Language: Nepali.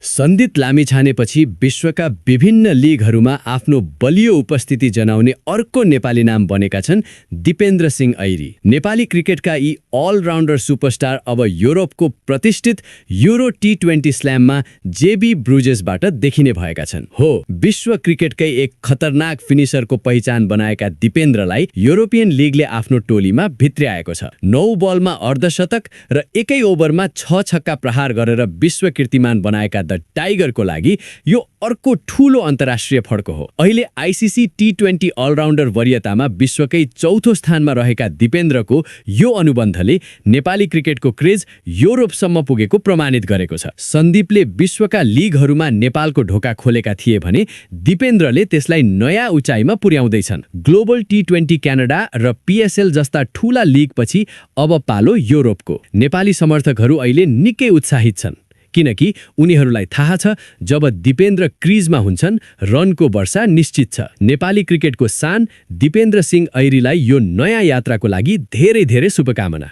सन्दित लामिछानेपछि विश्वका विभिन्न लिगहरूमा आफ्नो बलियो उपस्थिति जनाउने अर्को नेपाली नाम बनेका छन् दिपेन्द्र सिंह ऐरी। नेपाली क्रिकेटका यी अलराउन्डर सुपरस्टार अब युरोपको प्रतिष्ठित युरो टी20 स्ल्याममा जेबी ब्रुजेसबाट देखिने भएका छन्। हो, विश्व क्रिकेटकै एक खतरनाक फिनिसरको पहिचान बनाएका दिपेन्द्रलाई युरोपियन लिगले आफ्नो टोलीमा भित्र्याएको छ। 9 बलमा अर्धशतक र एकै ओभरमा 6 छक्का प्रहार गरेर विश्व कीर्तिमान बनाएका द टाइगरको लागि यो अर्को ठूलो अन्तर्राष्ट्रिय फड्को हो। अहिले आइसिसी टी20 अलराउन्डर वरियतामा विश्वकै चौथो स्थानमा रहेका दिपेन्द्रको यो अनुबन्धले नेपाली क्रिकेटको क्रेज युरोपसम्म पुगेको प्रमाणित गरेको छ। सन्दीपले विश्वका लिगहरूमा नेपालको ढोका खोलेका थिए भने दिपेन्द्रले त्यसलाई नयाँ उचाइमा पुर्याउँदैछन्। ग्लोबल टी20 क्यानाडा र पिएसएल जस्ता ठूला लिगपछि अब पालो युरोपको। नेपाली समर्थकहरू अहिले निकै उत्साहित छन्, किनकि उनीहरूलाई थाहा छ जब दिपेन्द्र क्रिजमा हुन्छन् रनको वर्षा निश्चित छ। नेपाली क्रिकेटको शान दिपेन्द्र सिंह ऐरीलाई यो नयाँ यात्राको लागि धेरै धेरै शुभकामना।